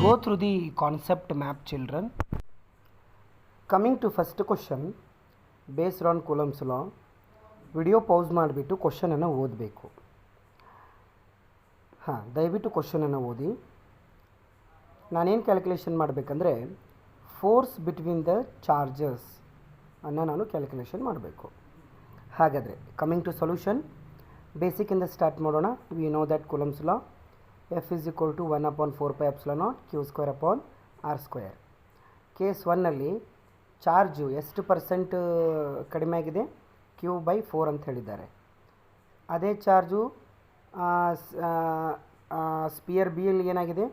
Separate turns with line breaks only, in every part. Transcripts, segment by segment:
go through the concept map, children. Coming to first question based on Coulomb's law, video pause ಮಾಡಿಬಿಟ್ಟು ಕ್ವಶನನ್ನು ಓದಬೇಕು. ದಯವಿಟ್ಟು ಕ್ವಶನನ್ನು ಓದಿ. ನಾನೇನು ಕ್ಯಾಲ್ಕುಲೇಷನ್ ಮಾಡಬೇಕಂದ್ರೆ ಫೋರ್ಸ್ ಬಿಟ್ವೀನ್ ದ ಚಾರ್ಜಸ್ ಅನ್ನು ನಾನು ಕ್ಯಾಲ್ಕುಲೇಷನ್ ಮಾಡಬೇಕು. ಹಾಗಾದರೆ ಕಮಿಂಗ್ ಟು ಸೊಲ್ಯೂಷನ್, ಬೇಸಿಕಿಂದ ಸ್ಟಾರ್ಟ್ ಮಾಡೋಣ. V know that coulombs law F is equal to 1 upon 4 pi epsilon naught q square upon r square. Case 1ನಲ್ಲಿ ಚಾರ್ಜು ಎಷ್ಟು ಪರ್ಸೆಂಟ್ ಕಡಿಮೆ ಆಗಿದೆ? q by 4 ಅಂತ ಹೇಳಿದ್ದಾರೆ. ಅದೇ ಚಾರ್ಜು ಸ್ಪಿಯರ್ ಬಿ ಯಲ್ಲಿ ಏನಾಗಿದೆ?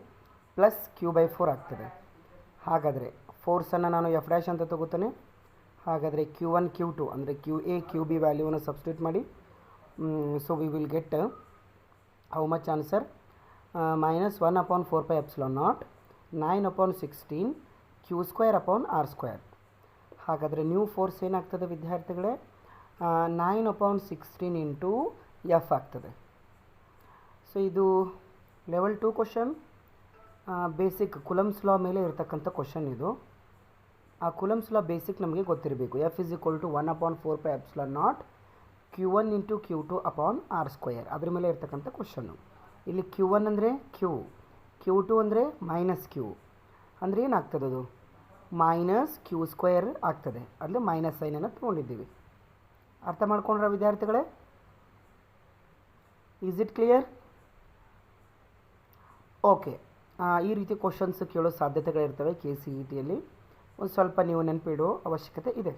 ಪ್ಲಸ್ q by 4 ಆಗ್ತದೆ. ಹಾಗಾದರೆ ಫೋರ್ಸನ್ನು ನಾನು ಎಫ್ ಡ್ಯಾಶ್ ಅಂತ ತಗೋತಾನೆ. ಹಾಗಾದರೆ q1 q2 ಅಂದರೆ qa qb ವ್ಯಾಲ್ಯೂವನ್ನು ಸಬ್ಸ್ಟಿಟ್ಯೂಟ್ ಮಾಡಿ. So we will get how much answer? minus 1 upon 4 pi epsilon naught 9 upon 16 q square upon r square. ಹಾಗಾದರೆ ನ್ಯೂ ಫೋರ್ಸ್ ಏನಾಗ್ತದೆ ವಿದ್ಯಾರ್ಥಿಗಳೇ? 9 upon 16 ಇಂಟು ಎಫ್ ಆಗ್ತದೆ. ಸೊ ಇದು ಲೆವೆಲ್ 2 ಕ್ವಶನ್, ಬೇಸಿಕ್ ಕುಲಂಬ್ಸ್ ಲಾ ಮೇಲೆ ಇರತಕ್ಕಂಥ ಕ್ವಶನ್ ಇದು. ಆ ಕುಲಂಬ್ಸ್ ಲಾ ಬೇಸಿಕ್ ನಮಗೆ ಗೊತ್ತಿರಬೇಕು. F is equal to 1 upon 4 pi epsilon naught q1 into q2 upon r square. ಅದ್ರ ಮೇಲೆ ಇರ್ತಕ್ಕಂಥ ಕ್ವಶನ್ನು. ಇಲ್ಲಿ q1 ಅಂದರೆ q2 ಅಂದರೆ ಮೈನಸ್ q ಅಂದರೆ ಏನಾಗ್ತದೆ? ಅದು ಮೈನಸ್ q ಸ್ಕ್ವೇರ್ ಆಗ್ತದೆ. ಅಲ್ಲಿ ಮೈನಸ್ ಸೈನನ್ನು ತೊಗೊಂಡಿದ್ದೀವಿ. ಅರ್ಥ ಮಾಡ್ಕೊಂಡ್ರ ವಿದ್ಯಾರ್ಥಿಗಳೇ? Is it clear? ಓಕೆ. ಈ ರೀತಿ ಕ್ವಶನ್ಸ್ ಕೇಳೋ ಸಾಧ್ಯತೆಗಳಿರ್ತವೆ KCETಯಲ್ಲಿ. ಒಂದು ಸ್ವಲ್ಪ ನೀವು ನೆನಪಿಡೋ ಅವಶ್ಯಕತೆ ಇದೆ.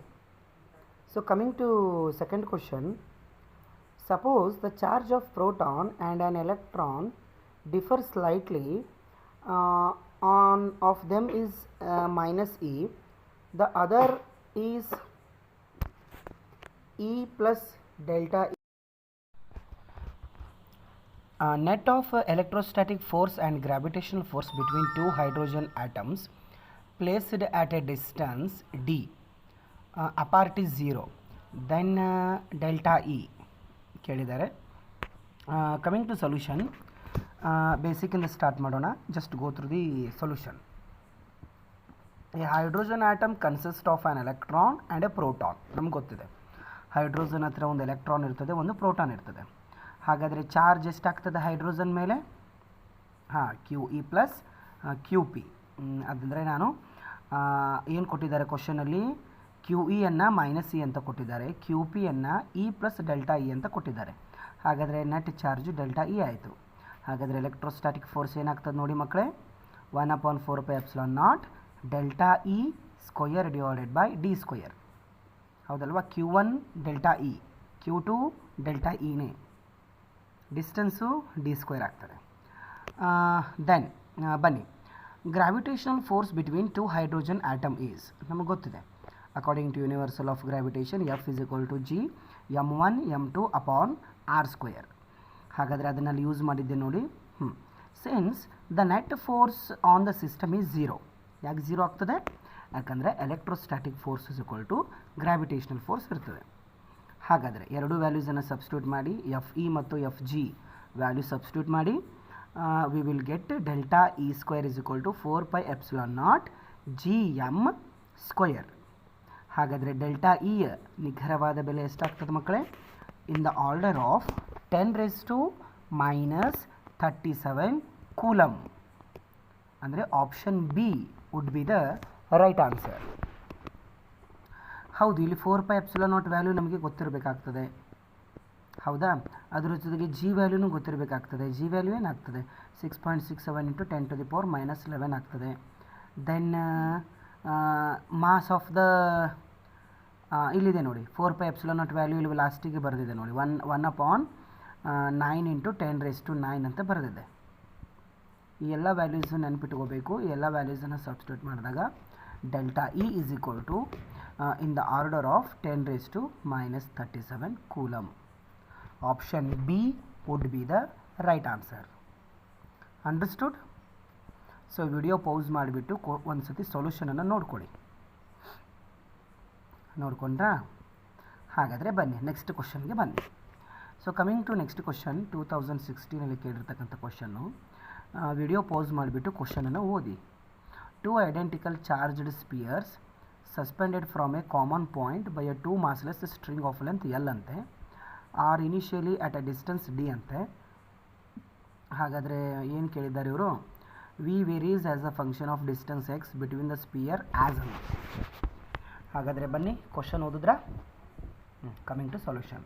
So coming to second question, suppose the charge of proton and an electron differ slightly, on of them is minus e, the other is e plus delta e. Net of electrostatic force and gravitational force between two hydrogen atoms placed at a distance d apart is 0, then delta e ಕೇಳಿದ್ದಾರೆ. Coming to solution, ಬೇಸಿಕಿಂದ start ಮಾಡೋಣ. Just go through the solution. A hydrogen atom consist of on electron and A proton. ನಮ್ಗೆ ಗೊತ್ತಿದೆ hydrogen ಹತ್ರ ಒಂದು electron ಇರ್ತದೆ, ಒಂದು proton ಇರ್ತದೆ. ಹಾಗಾದರೆ ಚಾರ್ಜ್ ಎಷ್ಟಾಗ್ತದೆ ಹೈಡ್ರೋಜನ್ ಮೇಲೆ? Q E plus Q P. ಅದಂದರೆ ನಾನು ಏನು ಕೊಟ್ಟಿದ್ದಾರೆ ಕ್ವಶನಲ್ಲಿ? ಕ್ಯೂ ಇಯನ್ನು ಮೈನಸ್ ಇ ಅಂತ ಕೊಟ್ಟಿದ್ದಾರೆ, ಕ್ಯೂ ಪಿಯನ್ನು ಇ ಪ್ಲಸ್ ಡೆಲ್ಟಾ ಇ ಅಂತ ಕೊಟ್ಟಿದ್ದಾರೆ. ಹಾಗಾದರೆ ನೆಟ್ ಚಾರ್ಜು ಡೆಲ್ಟಾ ಇ ಆಯಿತು. ಹಾಗಾದರೆ ಎಲೆಕ್ಟ್ರೋಸ್ಟಾಟಿಕ್ ಫೋರ್ಸ್ ಏನಾಗ್ತದೆ ನೋಡಿ ಮಕ್ಕಳೇ? 1 upon 4 pi epsilon naught delta E square divided by D square. ಹೌದಲ್ವಾ? q1 delta E, q2 delta ಇನೇ, ಡಿಸ್ಟೆನ್ಸು ಡಿ ಸ್ಕ್ವೇರ್ ಆಗ್ತದೆ. ದೆನ್ ಬನ್ನಿ, gravitational force between two hydrogen atom is, ನಮಗೆ ಗೊತ್ತಿದೆ. According to universal of gravitation, F is equal to G m1 m2 upon r square. ಹಾಗಾದರೆ ಅದನ್ನಲ್ಲಿ use ಮಾಡಿದ್ದೆ ನೋಡಿ. Since the net force on the system is 0. ಯಾಕೆ 0 ಆಗ್ತದೆ? ಯಾಕಂದರೆ electrostatic force is equal to gravitational force ಇರ್ತದೆ. ಹಾಗಾದರೆ ಎರಡು ವ್ಯಾಲ್ಯೂಸನ್ನು ಸಬ್ಸ್ಟಿಟ್ಯೂಟ್ ಮಾಡಿ, ಎಫ್ ಇ ಮತ್ತು ಎಫ್ ಜಿ ವ್ಯಾಲ್ಯೂ ಸಬ್ಸ್ಟಿಟ್ಯೂಟ್ ಮಾಡಿ. We will get delta E square is equal to 4 pi epsilon naught G M square. ಹಾಗಾದರೆ ಡೆಲ್ಟಾ ಇ ನಿಖರವಾದ ಬೆಲೆ ಎಷ್ಟಾಗ್ತದೆ ಮಕ್ಕಳೇ? In the order of 10⁻⁻37 coulomb. ಅಂದರೆ option B would be the right answer. ಹೌದು, ಇಲ್ಲಿ 4 pi epsilon naught value ನಮಗೆ ಗೊತ್ತಿರಬೇಕಾಗ್ತದೆ. ಹೌದಾ? ಅದರ ಜೊತೆಗೆ ಜಿ ವ್ಯಾಲ್ಯೂನೂ ಗೊತ್ತಿರಬೇಕಾಗ್ತದೆ. ಜಿ ವ್ಯಾಲ್ಯೂ ಏನಾಗ್ತದೆ? 6.67 ಇಂಟು 10⁻⁻11 ಆಗ್ತದೆ. ದೆನ್ ಮಾಸ್ ಆಫ್ ದ ಇಲ್ಲಿದೆ ನೋಡಿ, 4 pi epsilon naught ವ್ಯಾಲ್ಯೂ ಇಲ್ಲಿ ಲಾಸ್ಟಿಗೆ ಬರೆದಿದೆ ನೋಡಿ, 1 upon 9 ಇಂಟು 10⁹9 ಅಂತ ಬರೆದಿದೆ. ಈ ಎಲ್ಲ ವ್ಯಾಲ್ಯೂಸು ನೆನಪಿಟ್ಕೋಬೇಕು. ಈ ಎಲ್ಲ ವ್ಯಾಲ್ಯೂಸನ್ನು ಸಬ್ಸ್ಟಿಟ್ಯೂಟ್ ಮಾಡಿದಾಗ delta E is equal to in the order of 10⁻⁻37 coulomb. Option B would be the right answer. Understood? So video pause ಮಾಡಿಬಿಟ್ಟು ಒಂದು ಸತಿ ಸೊಲ್ಯೂಷನನ್ನು ನೋಡ್ಕೊಳ್ಳಿ. ನೋಡಿಕೊಂಡ್ರಾ? ಹಾಗಾದರೆ ಬನ್ನಿ ನೆಕ್ಸ್ಟ್ ಕ್ವಶನ್ಗೆ ಬನ್ನಿ. So coming to next question, 2016 ಕೇಳಿರ್ತಕ್ಕಂಥ ಕ್ವಶನ್ನು. ವಿಡಿಯೋ ಪಾಸ್ ಮಾಡಿಬಿಟ್ಟು ಕ್ವಶನನ್ನು ಓದಿ. 2 identical charged spheres suspended from a common point by a 2 massless string of length L ಅಂತೆ are initially at a distance D ಅಂತೆ. ಹಾಗಾದರೆ ಏನು ಕೇಳಿದ್ದಾರೆ ಇವರು? V varies as a function of distance x between the sphere as ಅಂತ. ಹಾಗಾದರೆ ಬನ್ನಿ question ಓದಿದ್ರಾ? Coming to solution.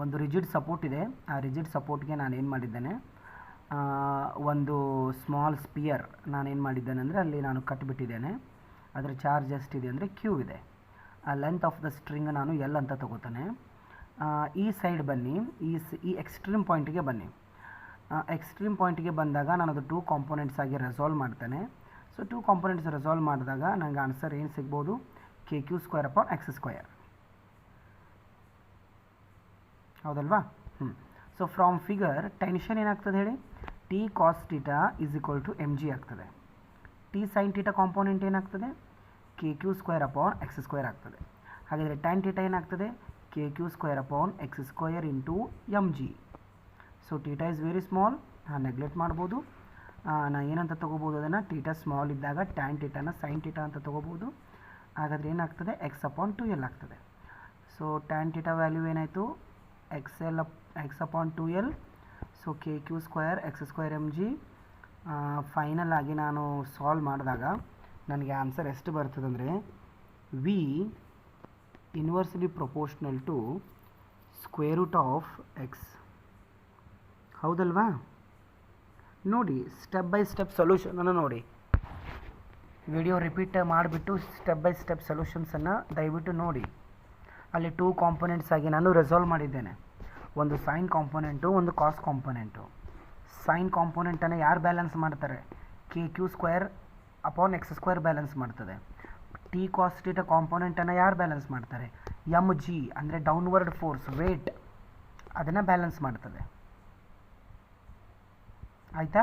ಒಂದು ರಿಜಿಡ್ ಸಪೋರ್ಟ್ ಇದೆ. ಆ ರಿಜಿಡ್ ಸಪೋರ್ಟ್ಗೆ ನಾನು ಏನು ಮಾಡಿದ್ದೇನೆ, ಒಂದು ಸ್ಮಾಲ್ ಸ್ಪಿಯರ್ ನಾನೇನು ಮಾಡಿದ್ದೇನೆ ಅಂದರೆ ಅಲ್ಲಿ ನಾನು ಕಟ್ಟಿಬಿಟ್ಟಿದ್ದೇನೆ. ಅದರ ಚಾರ್ಜ್ ಎಷ್ಟಿದೆ ಅಂದರೆ ಕ್ಯೂ ಇದೆ. ಆ ಲೆಂತ್ ಆಫ್ ದ ಸ್ಟ್ರಿಂಗ್ ನಾನು ಎಲ್ ಅಂತ ತಗೋತಾನೆ. ಈ ಸೈಡ್ ಬನ್ನಿ, ಈ ಎಕ್ಸ್ಟ್ರೀಮ್ ಪಾಯಿಂಟಿಗೆ ಬನ್ನಿ. ಎಕ್ಸ್ಟ್ರೀಮ್ ಪಾಯಿಂಟಿಗೆ ಬಂದಾಗ ನಾನು ಅದು 2 ಕಾಂಪೊನೆಂಟ್ಸ್ ಆಗಿ ರೆಸಾಲ್ವ್ ಮಾಡ್ತೇನೆ. ಸೊ 2 ಕಾಂಪೊನೆಂಟ್ಸ್ ರೆಸಾಲ್ವ್ ಮಾಡಿದಾಗ ನನಗೆ ಆನ್ಸರ್ ಏನು ಸಿಗ್ಬೋದು? KQ² x². ಹೌದಲ್ವಾ? ಸೊ ಫ್ರಾಮ್ ಫಿಗರ್ ಟೆನ್ಷನ್ ಏನಾಗ್ತದೆ ಹೇಳಿ? T cos θ = mg ಆಗ್ತದೆ. T sin θ ಕಾಂಪೋನೆಂಟ್ ಏನಾಗ್ತದೆ? KQ² x² ಆಗ್ತದೆ. ಹಾಗಾದರೆ tan θ ಏನಾಗ್ತದೆ? KQ² x² into mg. So θ is very small, neglect ಮಾಡ್ಬೋದು. ನಾ ಏನಂತ ತೊಗೋಬೋದು ಅದನ್ನು? θ ಸ್ಮಾಲ್ ಇದ್ದಾಗ tan θನ sin θ ಅಂತ ತೊಗೋಬೋದು. ಹಾಗಾದರೆ ಏನಾಗ್ತದೆ? x/2l ಆಗ್ತದೆ. ಸೊ tan θ ವ್ಯಾಲ್ಯೂ ಏನಾಯಿತು? x/2l. So KQ² x² mg. Final ಆಗಿ ನಾನು ಸಾಲ್ವ್ ಮಾಡಿದಾಗ ನನಗೆ ಆನ್ಸರ್ ಎಷ್ಟು ಬರ್ತದೆ ಅಂದರೆ V inversely proportional to √x. ಹೌದಲ್ವಾ? ನೋಡಿ, ಸ್ಟೆಪ್ ಬೈ ಸ್ಟೆಪ್ ಸೊಲ್ಯೂಷನನ್ನು ನೋಡಿ. ವಿಡಿಯೋ ರಿಪೀಟ್ ಮಾಡಿಬಿಟ್ಟು ಸ್ಟೆಪ್ ಬೈ ಸ್ಟೆಪ್ ಸೊಲ್ಯೂಷನ್ಸನ್ನು ದಯವಿಟ್ಟು ನೋಡಿ. ಅಲ್ಲಿ 2 ಕಾಂಪೊನೆಂಟ್ಸ್ ಆಗಿ ನಾನು ರೆಸಾಲ್ವ್ ಮಾಡಿದ್ದೇನೆ. ಒಂದು ಸೈನ್ ಕಾಂಪೊನೆಂಟು, ಒಂದು ಕಾಸ್ ಕಾಂಪೊನೆಂಟು. ಸೈನ್ ಕಾಂಪೊನೆಂಟನ್ನು ಯಾರು ಬ್ಯಾಲೆನ್ಸ್ ಮಾಡ್ತಾರೆ? KQ² x² ಬ್ಯಾಲೆನ್ಸ್ ಮಾಡ್ತದೆ. T cos θ ಕಾಂಪೊನೆಂಟನ್ನು ಯಾರು ಬ್ಯಾಲೆನ್ಸ್ ಮಾಡ್ತಾರೆ? mg ಅಂದರೆ ಡೌನ್ವರ್ಡ್ ಫೋರ್ಸ್, ವೇಟ್, ಅದನ್ನು ಬ್ಯಾಲೆನ್ಸ್ ಮಾಡ್ತದೆ. ಆಯಿತಾ?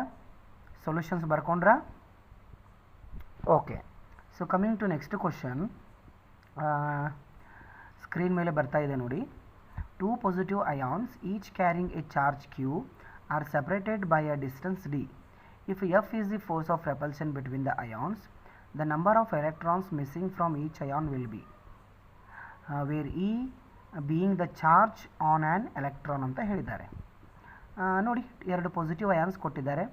ಸೊಲ್ಯೂಷನ್ಸ್ ಬರ್ಕೊಂಡ್ರಾ? Okay. So coming to next question. Screen ಮೇಲೆ ಬರ್ತಾ ಇದೆ ನೋಡಿ. 2 positive ions each carrying a charge q are separated by a distance d. If F is the force of repulsion between the ions, the number of electrons missing from each ion will be, where E being the charge on an electron ಅಂತ ಹೇಳಿದ್ದಾರೆ. ನೋಡಿ, 2 positive ions ಕೊಟ್ಟಿದ್ದಾರೆ.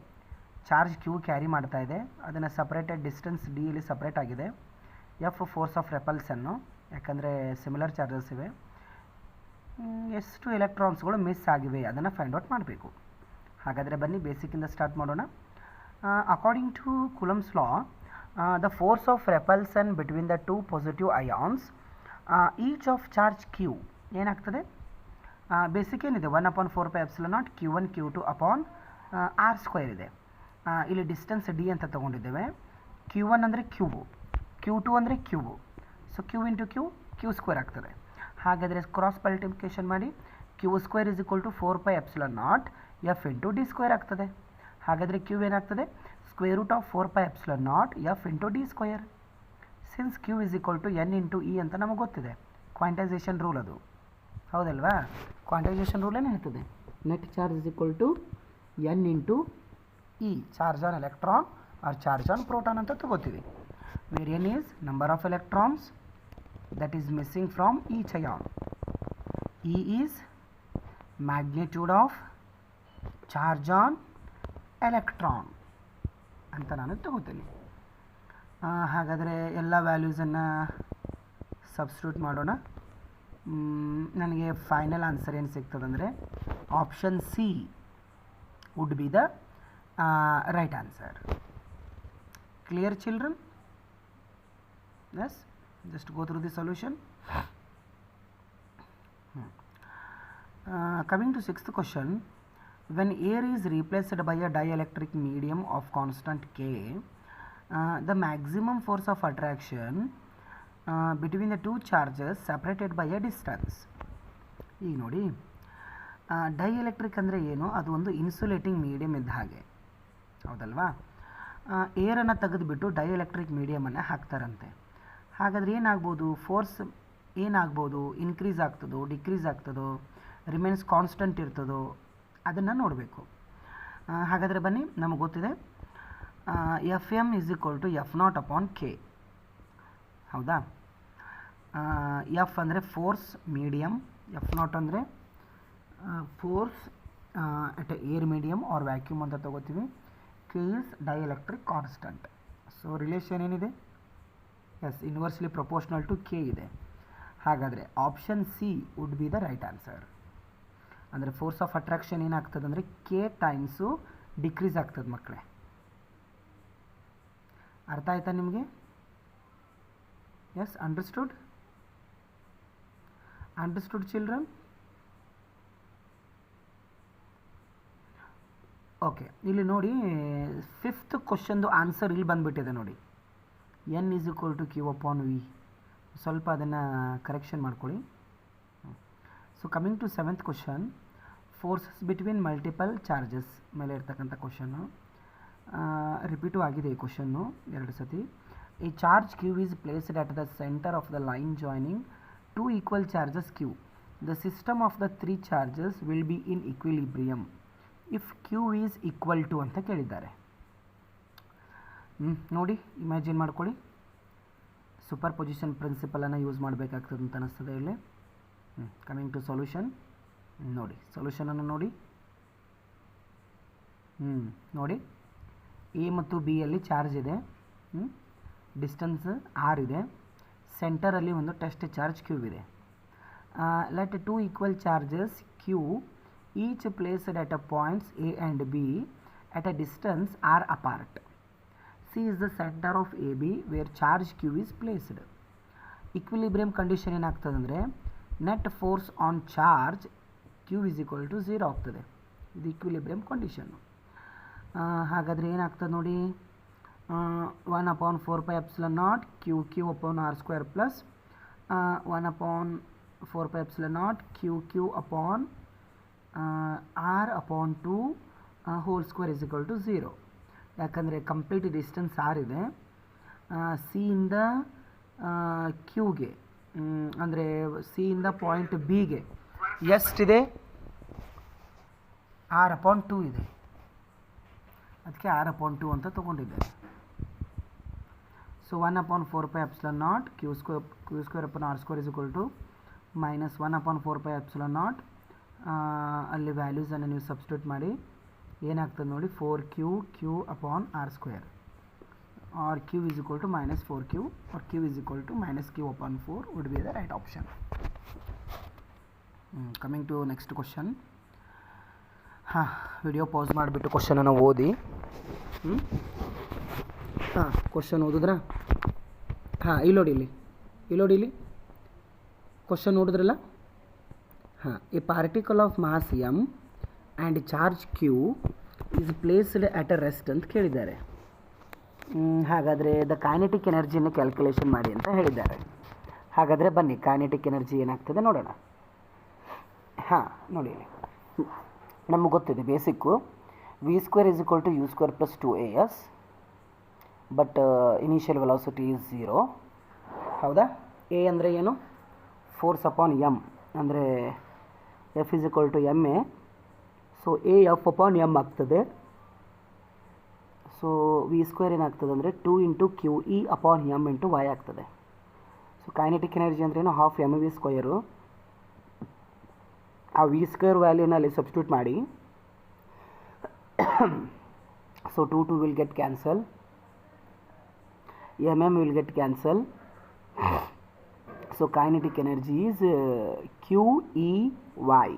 Charge Q carry ಮಾಡ್ತಾ ಇದೆ. ಅದನ್ನು separated distance D ಇಲ್ಲಿ separate ಆಗಿದೆ. F force of ರೆಪಲ್ಸನ್ನು, ಯಾಕಂದರೆ ಸಿಮಿಲರ್ ಚಾರ್ಜಸ್ ಇವೆ. ಎಷ್ಟು ಎಲೆಕ್ಟ್ರಾನ್ಸ್ಗಳು ಮಿಸ್ ಆಗಿವೆ ಅದನ್ನು ಫೈಂಡ್ ಔಟ್ ಮಾಡಬೇಕು. ಹಾಗಾದರೆ ಬನ್ನಿ ಬೇಸಿಕ್ಕಿಂದ ಸ್ಟಾರ್ಟ್ ಮಾಡೋಣ. According to Coulomb's law, the force of repulsion between the 2 positive ions each of charge Q ಏನಾಗ್ತದೆ? ಬೇಸಿಕ್ ಏನಿದೆ? 1/4πε0 Q1 Q2 r² ಇದೆ. ಇಲ್ಲಿ ಡಿಸ್ಟೆನ್ಸ್ ಡಿ ಅಂತ ತೊಗೊಂಡಿದ್ದೇವೆ. Q1 ಅಂದರೆ ಕ್ಯೂಬು, Q2 ಅಂದರೆ cube. So Q into Q² ಆಗ್ತದೆ. ಹಾಗಾದರೆ ಕ್ರಾಸ್ ಮಲ್ಟಿಪ್ಲಿಕೇಶನ್ ಮಾಡಿ Q² = 4πε0 F ಇಂಟು d² ಆಗ್ತದೆ. ಹಾಗಾದರೆ Q ಏನಾಗ್ತದೆ? √4πε0 F into d². Since Q = N into E ಅಂತ ನಮಗೆ ಗೊತ್ತಿದೆ. ಕ್ವಾಂಟೈಸೇಷನ್ ರೂಲ್ ಅದು, ಹೌದಲ್ವಾ? ಕ್ವಾಂಟೈಸೇಷನ್ ರೂಲ್ ಏನು ಹೇಳ್ತದೆ? Net charge = N into E, charge on electron or charge on proton ಅಂತ ತಗೋತೀವಿ. Where N is number of electrons that is missing from each ion. E is magnitude of charge on electron ಅಂತ ನಾನು ತಗೋತೀನಿ. ಹಾಗಾದರೆ ಎಲ್ಲ ವ್ಯಾಲ್ಯೂಸನ್ನು substitute ಮಾಡೋಣ. ನನಗೆ ಫೈನಲ್ ಆನ್ಸರ್ ಏನು ಸಿಗ್ತದಂದರೆ option C would be the right answer. Clear children? Yes, just go through the solution. Coming to 6th question. When air is replaced by a dielectric medium of constant K, the maximum force of attraction between the 2 charges separated by a distance. ಈಗ ನೋಡಿ, dielectric ಅಂದರೆ ಏನು? ಅದು ಒಂದು insulating medium ಇದ್ದ ಹಾಗೆ, ಹೌದಲ್ವಾ? ಏರನ್ನು ತೆಗೆದುಬಿಟ್ಟು ಡೈಎಲೆಕ್ಟ್ರಿಕ್ ಮೀಡಿಯಮನ್ನು ಹಾಕ್ತಾರಂತೆ. ಹಾಗಾದರೆ ಏನಾಗ್ಬೋದು? ಫೋರ್ಸ್ ಏನಾಗ್ಬೋದು? ಇನ್ಕ್ರೀಸ್ ಆಗ್ತದೋ, ಡಿಕ್ರೀಸ್ ಆಗ್ತದೋ, ರಿಮೇನ್ಸ್ ಕಾನ್ಸ್ಟೆಂಟ್ ಇರ್ತದೋ, ಅದನ್ನು ನೋಡಬೇಕು. ಹಾಗಾದರೆ ಬನ್ನಿ, ನಮಗೆ ಗೊತ್ತಿದೆ F M is equal to F naught upon K. ಹೌದಾ? ಎಫ್ ಅಂದರೆ ಫೋರ್ಸ್ ಮೀಡಿಯಮ್, ಎಫ್ ನಾಟ್ ಅಂದರೆ force at air medium or vacuum ಅಂತ ತಗೋತೀವಿ. K is dielectric constant. So relation ಏನಿದೆ? Yes, inversely proportional to K ಇದೆ. ಹಾಗಾದರೆ option C would be the right answer. ಅಂದರೆ force of attraction ಏನಾಗ್ತದೆ ಅಂದರೆ K times decrease ಆಗ್ತದೆ ಮಕ್ಕಳೇ. ಅರ್ಥ ಆಯ್ತಾ ನಿಮಗೆ? Yes, understood? Understood children? Okay, ಇಲ್ಲಿ ನೋಡಿ, ಫಿಫ್ತ್ ಕ್ವಶನ್ದು ಆನ್ಸರ್ ಇಲ್ಲಿ ಬಂದುಬಿಟ್ಟಿದೆ ನೋಡಿ. N is equal to Q upon V. ಸ್ವಲ್ಪ ಅದನ್ನು ಕರೆಕ್ಷನ್ ಮಾಡ್ಕೊಳ್ಳಿ. So coming to seventh question, forces between multiple charges ಮೇಲೆ ಇರ್ತಕ್ಕಂಥ ಕ್ವಶನ್ನು. ರಿಪೀಟು ಆಗಿದೆ ಈ ಕ್ವಶನ್ನು 2 ಸತಿ. A charge Q is placed at the centre of the line joining 2 equal charges Q. The system of the 3 charges will B in equilibrium if Q is equal to ಅಂತ ಕೇಳಿದ್ದಾರೆ. ನೋಡಿ, ಇಮ್ಯಾಜಿನ್ ಮಾಡ್ಕೊಳ್ಳಿ. Super position ಪ್ರಿನ್ಸಿಪಲನ್ನು use ಮಾಡಬೇಕಾಗ್ತದೆ ಅಂತ ಅನ್ನಿಸ್ತದೆ ಇಲ್ಲಿ. Coming to solution, ನೋಡಿ ಸೊಲ್ಯೂಷನನ್ನು ನೋಡಿ. ನೋಡಿ, ಎ ಮತ್ತು ಬಿ ಯಲ್ಲಿ ಚಾರ್ಜ್ ಇದೆ, ಡಿಸ್ಟೆನ್ಸ್ ಆರ್ ಇದೆ, ಸೆಂಟರಲ್ಲಿ ಒಂದು ಟೆಸ್ಟ್ ಚಾರ್ಜ್ ಕ್ಯೂ ಇದೆ. Let 2 equal charges Q each placed at a points A and B at a distance R apart. C is the center of AB where charge Q is placed. Equilibrium condition ಏನಾಗ್ತದೆ ಅಂದರೆ net force on charge Q is equal to 0 ಆಗ್ತದೆ. ಇದು equilibrium condition. ಹಾಗಾದರೆ ಏನಾಗ್ತದೆ ನೋಡಿ, 1/4πε0 Q upon R square plus 1/4πε0 Q upon R upon 2 whole square is equal to 0. ಯಾಕಂದರೆ complete distance R ಇದೆ. ಸಿಯಿಂದ ಕ್ಯೂಗೆ ಅಂದರೆ ಸಿಯಿಂದ ಪಾಯಿಂಟ್ ಬಿಗೆ ಎಷ್ಟಿದೆ? ಆರ್ ಅಪಾನ್ 2 ಇದೆ. ಅದಕ್ಕೆ ಆರ್ ಅಪಾನ್ 2 ಅಂತ ತೊಗೊಂಡಿದ್ದಾರೆ. So 1/4πε0 Q square upon R square is equal to minus 1/4πε0. ಅಲ್ಲಿ ವ್ಯಾಲ್ಯೂಸನ್ನು ನೀವು ಸಬ್ಸ್ಟಿಟ್ಯೂಟ್ ಮಾಡಿ ಏನಾಗ್ತದೆ ನೋಡಿ, 4Q upon R square R Q is equal to minus 4Q or Q is equal to minus Q upon 4 would be the right option. Coming to next question. Video pause ಮಾಡಿಬಿಟ್ಟು ಕ್ವಶನನ್ನು ಓದಿ. Question ಓದಿದ್ರಾ? ಇಲ್ಲಿ ನೋಡಿ ಇಲ್ಲಿ question ನೋಡಿದ್ರಲ್ಲ. A particle of mass m and charge Q is placed at a rest ಅಂತ ಕೇಳಿದ್ದಾರೆ. ಹಾಗಾದರೆ ದ ಕೈನೆಟಿಕ್ ಎನರ್ಜಿಯನ್ನು ಕ್ಯಾಲ್ಕುಲೇಷನ್ ಮಾಡಿ ಅಂತ ಹೇಳಿದ್ದಾರೆ. ಹಾಗಾದರೆ ಬನ್ನಿ, ಕೈನೆಟಿಕ್ ಎನರ್ಜಿ ಏನಾಗ್ತದೆ ನೋಡೋಣ. ನೋಡಿ, ನಮಗೆ ಗೊತ್ತಿದೆ basic, v² is equal to u² plus 2as, but initial velocity is 0. ಹೌದಾ? ಎ ಅಂದರೆ ಏನು? ಫೋರ್ಸ್ ಅಪಾನ್ ಎಮ್, ಅಂದರೆ F is equal to ma. So A F upon M ಆಗ್ತದೆ. ಸೊ v² ಏನಾಗ್ತದೆ ಅಂದರೆ 2 × QE ಅಪಾನ್ m × y ಆಗ್ತದೆ. So kinetic energy ಅಂದ್ರೇನು? Half mv². ಆ v² ವ್ಯಾಲ್ಯೂನ ಅಲ್ಲಿ ಸಬ್ಸ್ಟಿಟ್ಯೂಟ್ ಮಾಡಿ. So 2 will get cancel, mm will get cancel. So kinetic energy is QEY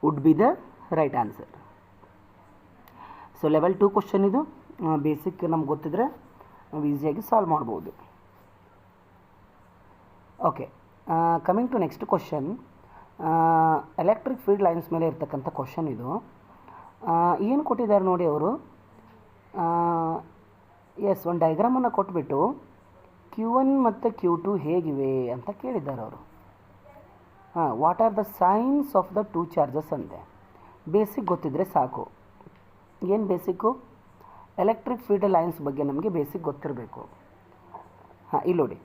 would be the right answer. So level 2 question ಇದು. Basic ನಮ್ಗೆ ಗೊತ್ತಿದ್ರೆ ನಾವು ಈಸಿಯಾಗಿ ಸಾಲ್ವ್ ಮಾಡ್ಬೋದು. Okay, coming to next question. Electric field lines ಮೇಲೆ ಇರ್ತಕ್ಕಂಥ question ಇದು. ಏನು ಕೊಟ್ಟಿದ್ದಾರೆ ನೋಡಿ ಅವರು. ಎಸ್, ಒಂದು ಡೈಗ್ರಾಮನ್ನು ಕೊಟ್ಬಿಟ್ಟು Q1 ಮತ್ತು Q2 ಹೇಗಿವೆ ಅಂತ ಕೇಳಿದ್ದಾರೆ ಅವರು. What are the science of the 2 charges ಅಂದೆ. ಬೇಸಿಕ್ ಗೊತ್ತಿದ್ರೆ ಸಾಕು. ಏನು ಬೇಸಿಕ್ಕು? ಎಲೆಕ್ಟ್ರಿಕ್ ಫೀಲ್ಡ್ ಲೈನ್ಸ್ ಬಗ್ಗೆ ನಮಗೆ ಬೇಸಿಕ್ ಗೊತ್ತಿರಬೇಕು. ಇಲ್ಲಿ ನೋಡಿ,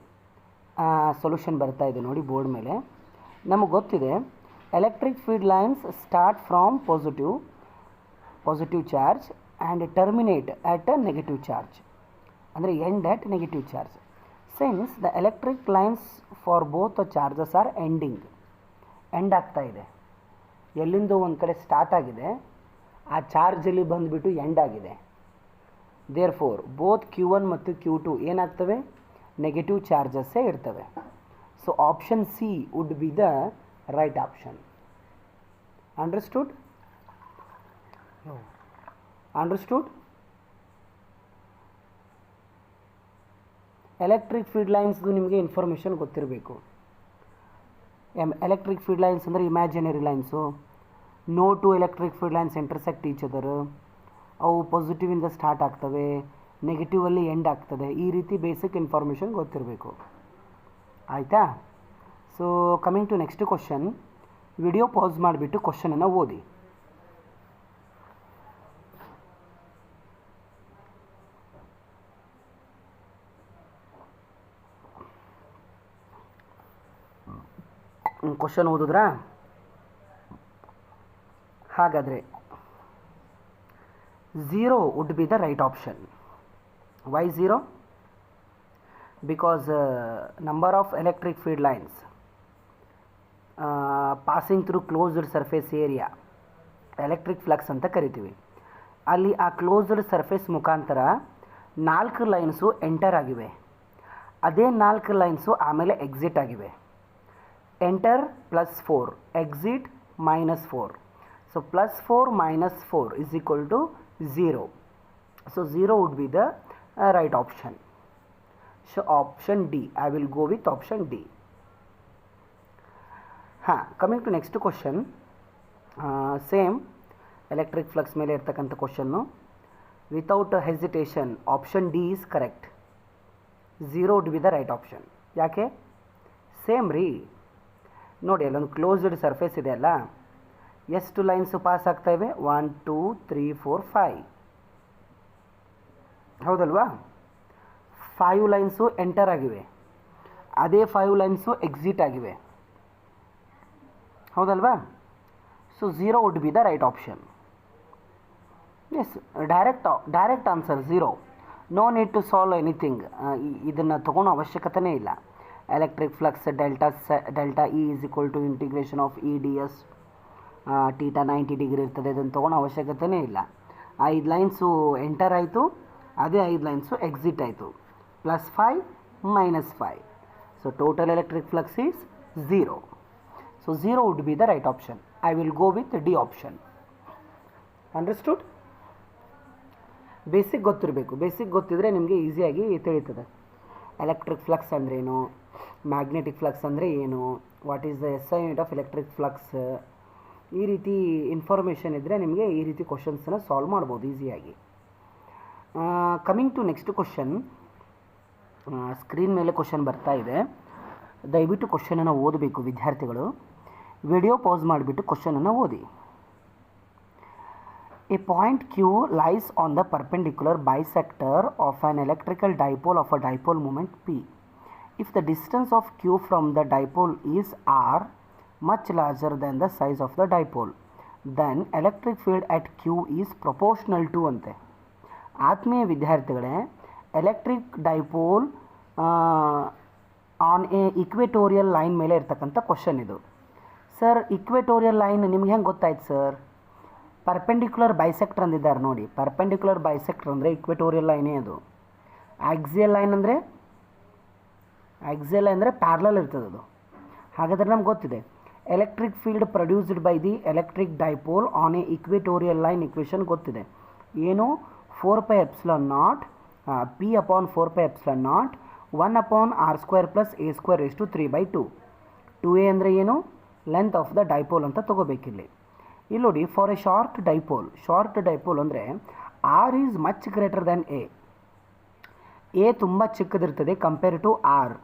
ಸೊಲ್ಯೂಷನ್ ಬರ್ತಾ ಇದೆ ನೋಡಿ ಬೋರ್ಡ್ ಮೇಲೆ. ನಮಗೆ ಗೊತ್ತಿದೆ electric field lines start from positive positive charge and terminate at a negative charge, ಅಂದರೆ end at negative charge. Since the electric lines for both the charges are end ಆಗ್ತಾ ಇದೆ. ಎಲ್ಲಿಂದ ಒಂದು ಕಡೆ ಸ್ಟಾರ್ಟ್ ಆಗಿದೆ, ಆ ಚಾರ್ಜಲ್ಲಿ ಬಂದುಬಿಟ್ಟು ಎಂಡ್ ಆಗಿದೆ. ದೇರ್ ಫೋರ್ ಬೋತ್ Q1 ಮತ್ತು Q2 ಏನಾಗ್ತವೆ, ನೆಗೆಟಿವ್ ಚಾರ್ಜಸ್ಸೇ ಇರ್ತವೆ. So option C would be the right option. Understood? Understood? Electric field ಲೈನ್ಸ್ದು ನಿಮಗೆ ಇನ್ಫಾರ್ಮೇಷನ್ ಗೊತ್ತಿರಬೇಕು. ಎಲೆಕ್ಟ್ರಿಕ್ ಫೀಲ್ಡ್ ಲೈನ್ಸ್ ಅಂದರೆ imaginary lines. No two electric field lines intersect each other. ಅವು ಪಾಸಿಟಿವಿಂದ start ಆಗ್ತವೆ, ನೆಗೆಟಿವಲ್ಲಿ ಎಂಡ್ ಆಗ್ತದೆ. ಈ ರೀತಿ ಬೇಸಿಕ್ ಇನ್ಫಾರ್ಮೇಷನ್ ಗೊತ್ತಿರಬೇಕು. ಆಯಿತಾ? So coming to next question. Video pause ಮಾಡಿಬಿಟ್ಟು ಕ್ವಶನನ್ನು ಓದಿ. ಕ್ವಶನ್ ಓದಿದ್ರಾ? ಹಾಗಾದರೆ 0 would be the right option. Why 0? Because number of electric field lines passing through closed surface area, electric flux ಅಂತ ಕರಿತೀವಿ. ಅಲ್ಲಿ ಆ ಕ್ಲೋಸ್ಡ್ ಸರ್ಫೇಸ್ ಮುಖಾಂತರ 4 ಲೈನ್ಸು ಎಂಟರ್ ಆಗಿವೆ. ಅದೇ 4 ಲೈನ್ಸು ಆಮೇಲೆ ಎಕ್ಸಿಟ್ ಆಗಿವೆ. Enter +4, exit -4. So +4 - 4 is equal to 0. So 0 would be the right option. So option D. I will go with option D. Coming to next question. Same electric flux ಮೇಲೆ ಇರ್ತಕ್ಕಂಥ question. Without hesitation option D is correct. 0 would be the right option. ಯಾಕೆ? Same ರೀ. ನೋಡಿ, ಅಲ್ಲೊಂದು closed surface ಇದೆ ಅಲ್ಲ, ಎಷ್ಟು lines pass ಆಗ್ತಾ ಇವೆ? 1 2 3 4 5. ಹೌದಲ್ವಾ? 5 ಲೈನ್ಸು ಎಂಟರ್ ಆಗಿವೆ, ಅದೇ 5 ಲೈನ್ಸು ಎಕ್ಸಿಟ್ ಆಗಿವೆ. ಹೌದಲ್ವಾ? So 0 would be the right option. Yes, direct answer 0. No need to solve anything. ಇದನ್ನು ತೊಗೊಳ್ಳೋ ಅವಶ್ಯಕತೆಯೇ ಇಲ್ಲ. Electric flux delta E is equal to integration of E D S theta 90 degree ಇರ್ತದೆ. ಇದನ್ನು ತೊಗೊಳ್ಳೋ ಅವಶ್ಯಕತೆಯೇ ಇಲ್ಲ. 5 ಲೈನ್ಸು ಎಂಟರ್ ಆಯಿತು, ಅದೇ 5 ಲೈನ್ಸು ಎಕ್ಸಿಟ್ ಆಯಿತು. +5 -5. So total electric flux is 0. So 0 would be the right option. I will go with D option. Understood? Basic ಗೊತ್ತಿರಬೇಕು. Basic ಗೊತ್ತಿದ್ರೆ ನಿಮಗೆ ಈಸಿಯಾಗಿ ತಿಳಿತದೆ. ಎಲೆಕ್ಟ್ರಿಕ್ ಫ್ಲಕ್ಸ್ ಅಂದ್ರೇನು, ಮ್ಯಾಗ್ನೆಟಿಕ್ ಫ್ಲಕ್ಸ್ ಅಂದರೆ ಏನು, what is the SI unit of electric flux, ಈ ರೀತಿ information ಇದ್ದರೆ ನಿಮಗೆ ಈ ರೀತಿ ಕ್ವಶನ್ಸನ್ನು ಸಾಲ್ವ್ ಮಾಡ್ಬೋದು ಈಸಿಯಾಗಿ. Coming to next question. Screen ಮೇಲೆ ಕ್ವಶನ್ ಬರ್ತಾ ಇದೆ. ದಯವಿಟ್ಟು ಕ್ವಶನನ್ನು ಓದಬೇಕು ವಿದ್ಯಾರ್ಥಿಗಳು. ವಿಡಿಯೋ ಪಾಸ್ ಮಾಡಿಬಿಟ್ಟು ಕ್ವಶನನ್ನು ಓದಿ. A point Q lies on the perpendicular bisector of an electrical dipole of a dipole moment P. If the distance of Q from the dipole is R, much larger than the size of the dipole, then electric field at Q is proportional to ante. ಆತ್ಮೀಯ ವಿದ್ಯಾರ್ಥಿಗಳೇ, electric dipole on a equatorial line ಮೇಲೆ ಇರ್ತಕ್ಕಂಥ question ಇದು. Sir, equatorial line ನಿಮ್ಗೆ ಹೆಂಗೆ ಗೊತ್ತಾಯ್ತು sir? Perpendicular bisector ಅಂದಿದ್ದಾರೆ ನೋಡಿ. Perpendicular bisector ಅಂದರೆ ಇಕ್ವೆಟೋರಿಯಲ್ ಲೈನೇ ಅದು. ಆಕ್ಸಿಯಲ್ ಲೈನ್ ಅಂದರೆ ಪ್ಯಾರಲಲ್ ಇರ್ತದೆ ಅದು. ಹಾಗಾದರೆ ನಮ್ಗೆ ಗೊತ್ತಿದೆ electric field produced by the electric dipole on a equatorial line equation ಗೊತ್ತಿದೆ. ಏನು? 4πε0 P/4πε0 1/r² + a² = 3/2. 2a ಅಂದರೆ ಏನು? ಲೆಂತ್ ಆಫ್ ದ ಡೈಪೋಲ್ ಅಂತ ತೊಗೋಬೇಕಿಲ್ಲಿ. ಇಲ್ಲಿ ನೋಡಿ, ಫಾರ್ ಎ ಶಾರ್ಟ್ ಡೈಪೋಲ್ ಅಂದರೆ R is much greater than A ತುಂಬ ಚಿಕ್ಕದಿರ್ತದೆ ಕಂಪೇರ್ ಟು ಆರ್.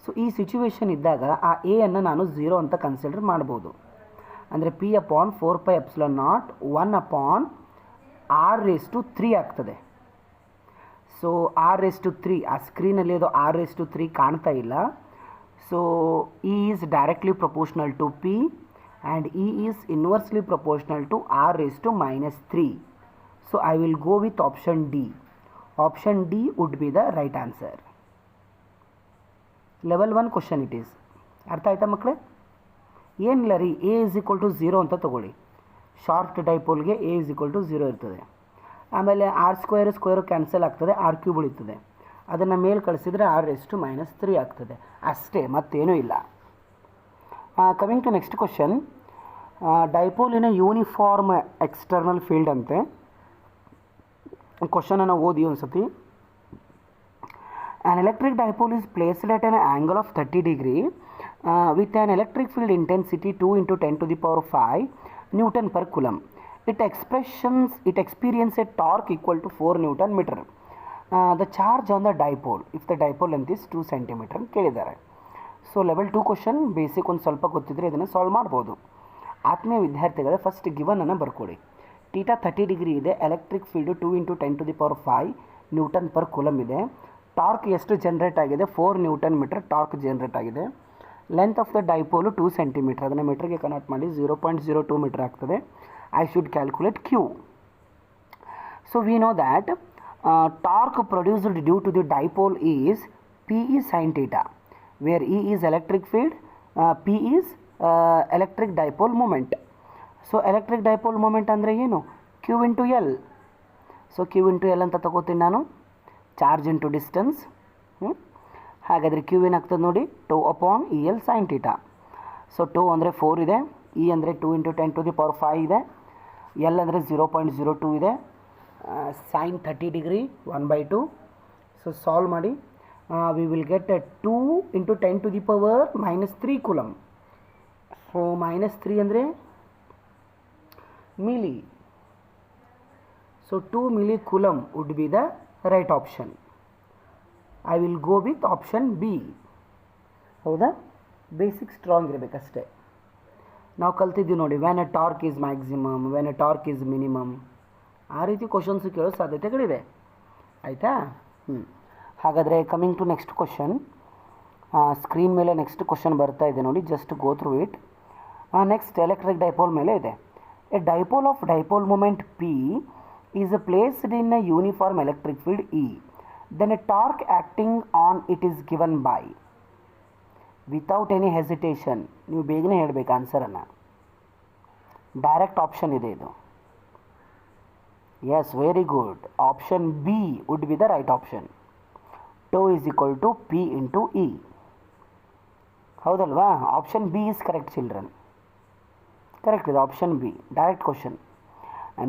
ಸೊ ಈ ಸಿಚುವೇಶನ್ ಇದ್ದಾಗ ಆ ಎ ಅನ್ನು ನಾನು 0 ಅಂತ ಕನ್ಸಿಡರ್ ಮಾಡ್ಬೋದು. ಅಂದರೆ P/4πε0 1/r⁻³ ಆಗ್ತದೆ. ಸೊ r⁻³ ಆ ಸ್ಕ್ರೀನಲ್ಲಿ ಅದು r⁻³ ಕಾಣ್ತಾ ಇಲ್ಲ. So E is directly proportional to P and E is inversely proportional to R raised to minus 3. So I will go with option D. Option D would be the right answer. Level 1 question it is. ಅರ್ಥ ಆಯ್ತಾ ಮಕ್ಕಳೇ? ಏನಿಲ್ಲ ರೀ, A is equal to 0 ಅಂತ ತೊಗೊಳ್ಳಿ. Short ಡೈಪೋಲ್ಗೆ A is equal to 0 ಇರ್ತದೆ. ಆಮೇಲೆ ಆರ್ ಸ್ಕ್ವೇರು ಕ್ಯಾನ್ಸಲ್ ಆಗ್ತದೆ, ಆರ್ ಕ್ಯೂಬ್ ಉಳಿತದೆ. ಅದನ್ನು ಮೇಲೆ ಕಳಿಸಿದರೆ ಆರ್ ರೇಸ್ ಟು ಮೈನಸ್ 3 ಆಗ್ತದೆ. ಅಷ್ಟೇ, ಮತ್ತೇನೂ ಇಲ್ಲ. Coming to next question. ಡೈಪೋಲಿನ ಯೂನಿಫಾರ್ಮ್ ಎಕ್ಸ್ಟರ್ನಲ್ ಫೀಲ್ಡ್ ಅಂತೆ. ಕ್ವಶನನ್ನು ಓದಿ ಒಂದು ಸತಿ. An electric dipole is placed at an angle of 30 degree with an electric field intensity 2 into 10 to the power 5 Newton per Coulomb. It experiences a torque equal to 4 Newton meter. The charge on the dipole, if the dipole length is 2 centimeter ಕೇಳಿದ್ದಾರೆ. So level 2 question basic ಒಂದು ಸ್ವಲ್ಪ ಗೊತ್ತಿದ್ರೆ ಇದನ್ನು solve ಮಾಡ್ಬೋದು. ಆತ್ಮೀಯ ವಿದ್ಯಾರ್ಥಿಗಳೇ, first ಗಿವನನ್ನು ಬರ್ಕೊಳ್ಳಿ. ಟೀಟಾ 30 ಡಿಗ್ರಿ ಇದೆ, electric field 2 into 10 to the power 5 newton per coulomb ಇದೆ. ಟಾರ್ಕ್ ಎಷ್ಟು ಜನ್ರೇಟ್ ಆಗಿದೆ? 4 ನ್ಯೂಟನ್ ಮೀಟರ್ ಟಾರ್ಕ್ ಜನ್ರೇಟ್ ಆಗಿದೆ. Length of the dipole 2 centimetre, ಅದನ್ನು ಮೀಟರ್ಗೆ ಕನ್ವರ್ಟ್ ಮಾಡಿ 0.02 ಮೀಟರ್ ಆಗ್ತದೆ. I should calculate Q. So we know that torque produced due to the dipole is P is sin theta, where E is electric field, P is electric dipole moment. So electric dipole moment ಅಂದರೆ ಏನು? Q into L. So Q into L ಅಂತ ತಗೋತೀನಿ ನಾನು. Charge into distance. ಹಾಗಾದರೆ Q ಏನಾಗ್ತದೆ ನೋಡಿ, 2 upon EL sin theta. So 2 ಅಂದರೆ 4 ಇದೆ, E ಅಂದರೆ 2 into 10 to the power 5 ಇದೆ, L ಅಂದರೆ 0.02 ಇದೆ. sin 30 degree 1/2. ಸೊ ಸಾಲ್ವ್ ಮಾಡಿ. We will get 2 into 10 to the power minus 3 coulomb. So minus 3 ಅಂದರೆ milli. So 2 milli coulomb would be the right option. I will go with option B. ಹೌದಾ? Basic strong ಇರಬೇಕಷ್ಟೇ. ನಾವು ಕಲ್ತಿದ್ದೀವಿ ನೋಡಿ, when a torque is maximum, when a torque is minimum, ಆ ರೀತಿ questions ಕೇಳೋ ಸಾಧ್ಯತೆಗಳಿವೆ. ಆಯಿತಾ? ಹಾಗಾದರೆ coming to next question. Screen ಮೇಲೆ ನೆಕ್ಸ್ಟ್ ಕ್ವಶನ್ ಬರ್ತಾ ಇದೆ ನೋಡಿ, just go through it. Next electric dipole ಮೇಲೆ ಇದೆ. A dipole of dipole moment P is placed in a uniform electric field E. Then a torque acting on it is given by. Without any hesitation, ನೀವು ಬೇಗನೆ ಹೇಳಬೇಕು ಆನ್ಸರನ್ನು. Direct option ಇದೆ ಇದು. Yes, very good. Option B would be the right option. Tau is equal to P into E. ಹೌದಲ್ವಾ? Option B is correct children. Correct ಇದೆ option B. Direct question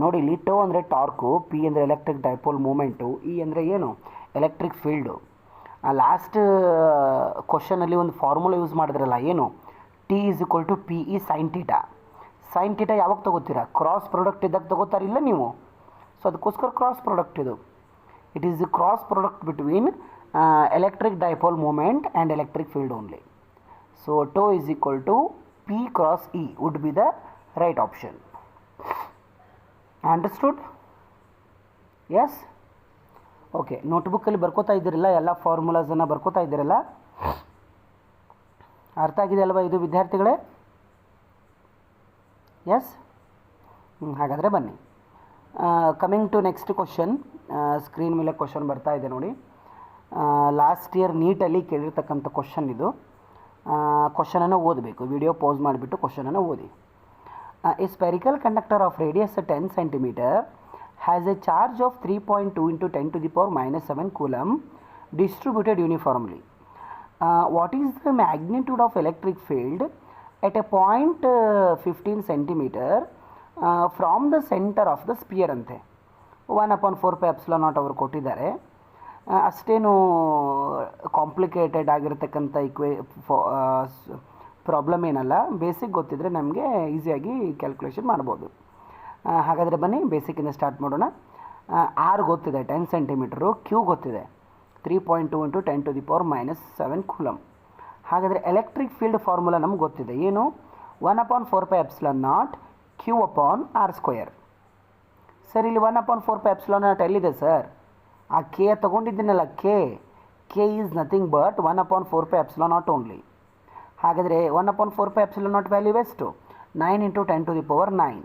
ನೋಡಿ. ಇಲ್ಲಿ ಟೋ ಅಂದರೆ ಟಾರ್ಕು, ಪಿ ಅಂದರೆ electric dipole moment, E ಅಂದರೆ ಏನು? Electric field. Last ಕ್ವಶನಲ್ಲಿ ಒಂದು formula use ಮಾಡಿದ್ರಲ್ಲ, ಏನು? T is equal to P E sine theta. Sine theta ಯಾವಾಗ ತೊಗೋತೀರಾ? ಕ್ರಾಸ್ ಪ್ರಾಡಕ್ಟ್ ಇದ್ದಾಗ ತೊಗೋತಾರಿಲ್ಲ ನೀವು. ಸೊ ಅದಕ್ಕೋಸ್ಕರ ಕ್ರಾಸ್ ಪ್ರಾಡಕ್ಟ್ ಇದು. It is the cross product between electric dipole moment and electric field only. So tau is equal to P cross E would be the right option. Understood? Yes? Okay, ನೋಟ್ಬುಕ್ಕಲ್ಲಿ ಬರ್ಕೋತಾ ಇದ್ದೀರಲ್ಲ, ಎಲ್ಲ ಫಾರ್ಮುಲಾಸನ್ನು ಬರ್ಕೋತಾ ಇದ್ದೀರಲ್ಲ? ಅರ್ಥ ಆಗಿದೆ ಅಲ್ವಾ ಇದು ವಿದ್ಯಾರ್ಥಿಗಳೇ? ಎಸ್? ಹಾಗಾದರೆ ಬನ್ನಿ. Coming to next question. Screen ಮೇಲೆ ಕ್ವಶನ್ ಬರ್ತಾ ಇದೆ ನೋಡಿ. ಲಾಸ್ಟ್ ಇಯರ್ ನೀಟಲ್ಲಿ ಕೇಳಿರ್ತಕ್ಕಂಥ ಕ್ವಶನ್ ಇದು. ಕ್ವಶನನ್ನು ಓದಬೇಕು. ವಿಡಿಯೋ ಪೋಸ್ ಮಾಡಿಬಿಟ್ಟು ಕ್ವಶನನ್ನು ಓದಿ. A spherical conductor of radius 10 cm has a charge of 3.2 into 10 to the power minus 7 coulomb distributed uniformly. What is the magnitude of electric field at a point 15 cm from the center of the sphere ante? 1/4πε0 ಅವರು ಕೊಟ್ಟಿದ್ದಾರೆ. ಅಷ್ಟೇನು complicated ಆಗಿರತಕ್ಕಂಥ problem ಏನಲ್ಲ. Basic ಗೊತ್ತಿದ್ದರೆ ನಮಗೆ ಈಸಿಯಾಗಿ calculation ಮಾಡ್ಬೋದು. ಹಾಗಾದರೆ ಬನ್ನಿ ಬೇಸಿಕ್ಕಿಂದ ಸ್ಟಾರ್ಟ್ ಮಾಡೋಣ. ಆರ್ ಗೊತ್ತಿದೆ 10 ಸೆಂಟಿಮೀಟರು, ಕ್ಯೂ ಗೊತ್ತಿದೆ 3.2 into 10 to the power minus 7 coulomb. ಹಾಗಾದರೆ ಎಲೆಕ್ಟ್ರಿಕ್ ಫೀಲ್ಡ್ ಫಾರ್ಮುಲಾ ನಮ್ಗೆ ಗೊತ್ತಿದೆ, ಏನು? 1/4πε0 Q upon R square. Sir, ಇಲ್ಲಿ 1/4πε0 ಎಲ್ಲಿದೆ ಸರ್? ಆ ಕೆ ತೊಗೊಂಡಿದ್ದೀನಲ್ಲ, K is nothing but 1/4πε0 only. ಹಾಗಾದರೆ 1/4πε0 ವ್ಯಾಲ್ಯೂ ಎಷ್ಟು? 9 into 10 to the power 9.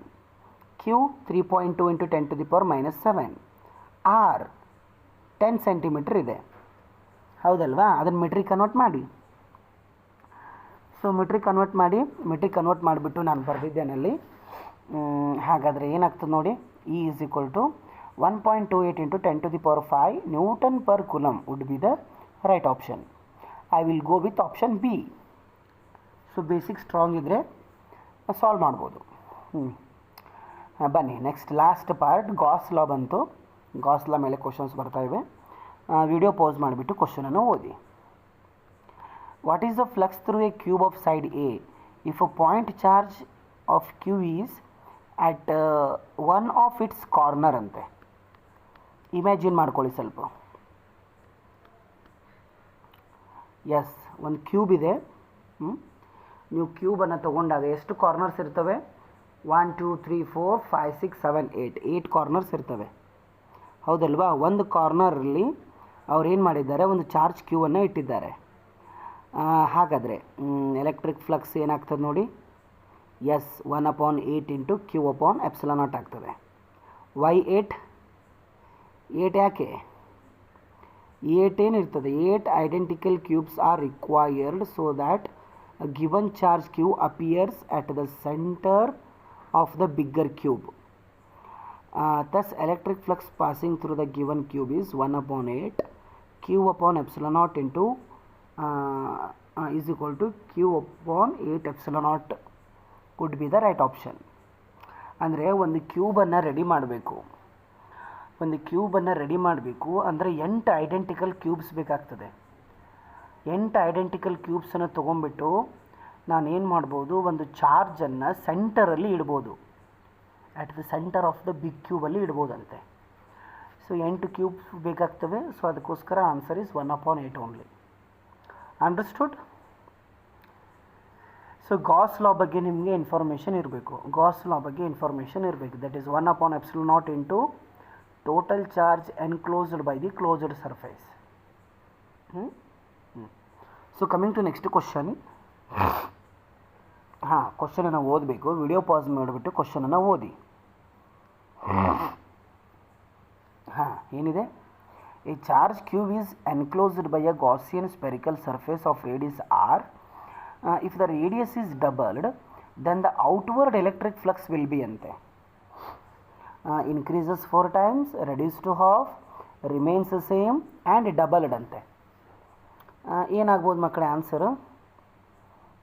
Q 3.2 into 10 to the power minus 7. R 10 centimetre ಇದೆ, ಹೌದಲ್ವಾ? ಅದನ್ನು ಮೀಟ್ರಿಗೆ ಕನ್ವರ್ಟ್ ಮಾಡಿ. ಸೊ ಮೀಟ್ರಿಗೆ ಕನ್ವರ್ಟ್ ಮಾಡಿಬಿಟ್ಟು ನಾನು ಬರೆದಿದ್ದೇನಲ್ಲಿ. ಹಾಗಾದರೆ ಏನಾಗ್ತದೆ ನೋಡಿ, E is equal to 1.28 into 10 to the power 5 Newton per coulomb would be the right option. I will go with option B. So basic strong ಇದ್ದರೆ ಸಾಲ್ವ್ ಮಾಡ್ಬೋದು. ಬನ್ನಿ ನೆಕ್ಸ್ಟ್ ಲಾಸ್ಟ್ ಪಾರ್ಟ್, ಗಾಸ್ ಲಾ ಬಂತು. Gauss ಲಾ ಮೇಲೆ questions ಬರ್ತಾಯಿವೆ. Video pause ಮಾಡಿಬಿಟ್ಟು ಕ್ವಶನನ್ನು ಓದಿ. What is the flux through a cube of side A if a point charge of Q is at one of its corner ಅಂತೆ. Imagine ಮಾಡ್ಕೊಳ್ಳಿ ಸ್ವಲ್ಪ. S, ಒಂದು cube ಇದೆ. ನೀವು ಕ್ಯೂಬನ್ನು ತೊಗೊಂಡಾಗ ಎಷ್ಟು ಕಾರ್ನರ್ಸ್ ಇರ್ತವೆ? 1 2 3 4 5 6 7 8 ಕಾರ್ನರ್ಸ್ ಇರ್ತವೆ, ಹೌದಲ್ವಾ? ಒಂದು ಕಾರ್ನರಲ್ಲಿ ಅವ್ರು ಏನು ಮಾಡಿದ್ದಾರೆ, ಒಂದು ಚಾರ್ಜ್ ಕ್ಯೂವನ್ನು ಇಟ್ಟಿದ್ದಾರೆ. ಹಾಗಾದರೆ ಎಲೆಕ್ಟ್ರಿಕ್ ಫ್ಲಕ್ಸ್ ಏನಾಗ್ತದೆ ನೋಡಿ, yes 1/8 into Q upon epsilon naught ಆಗ್ತದೆ. ವೈ 8 ಯಾಕೆ? 8 ಏನಿರ್ತದೆ, 8 identical cubes are required so that a given charge q appears at the center of the bigger cube. Thus electric flux passing through the given cube is 1/8 q upon epsilon naught into is equal to q upon 8 epsilon naught could be the right option. ಅಂದರೆ ಒಂದು ಕ್ಯೂಬನ್ನು ready ಮಾಡಬೇಕು. ಅಂದರೆ 8 identical cubes ಬೇಕಾಗ್ತದೆ. 8 identical ಕ್ಯೂಬ್ಸನ್ನು ತೊಗೊಂಡ್ಬಿಟ್ಟು ನಾನೇನು ಮಾಡ್ಬೋದು, ಒಂದು ಚಾರ್ಜನ್ನು ಸೆಂಟರಲ್ಲಿ ಇಡ್ಬೋದು. At the centre of the big ಕ್ಯೂಬಲ್ಲಿ ಇಡ್ಬೋದಂತೆ. ಸೊ 8 ಕ್ಯೂಬ್ಸ್ ಬೇಕಾಗ್ತವೆ. ಸೊ ಅದಕ್ಕೋಸ್ಕರ answer is 1/8 only. Understood? So Gauss law ಬಗ್ಗೆ ನಿಮಗೆ ಇನ್ಫಾರ್ಮೇಷನ್ ಇರಬೇಕು. ದಟ್ ಈಸ್ 1/epsilon naught ಇಂಟು total charge enclosed by the closed surface. So coming to next question. ಕ್ವಶನನ್ನು ಓದಬೇಕು. ವಿಡಿಯೋ ಪಾಸ್ ಮಾಡಿಬಿಟ್ಟು ಕ್ವಶನನ್ನು ಓದಿ. ಏನಿದೆ? A charge cube is enclosed by a Gaussian spherical surface of radius R. If the radius is doubled, then the outward electric flux will be ante. Increases 4 times, reduced to half, remains the same and doubled ante. ಏನಾಗ್ಬೋದು ಮಕ್ಕಳೇ answer?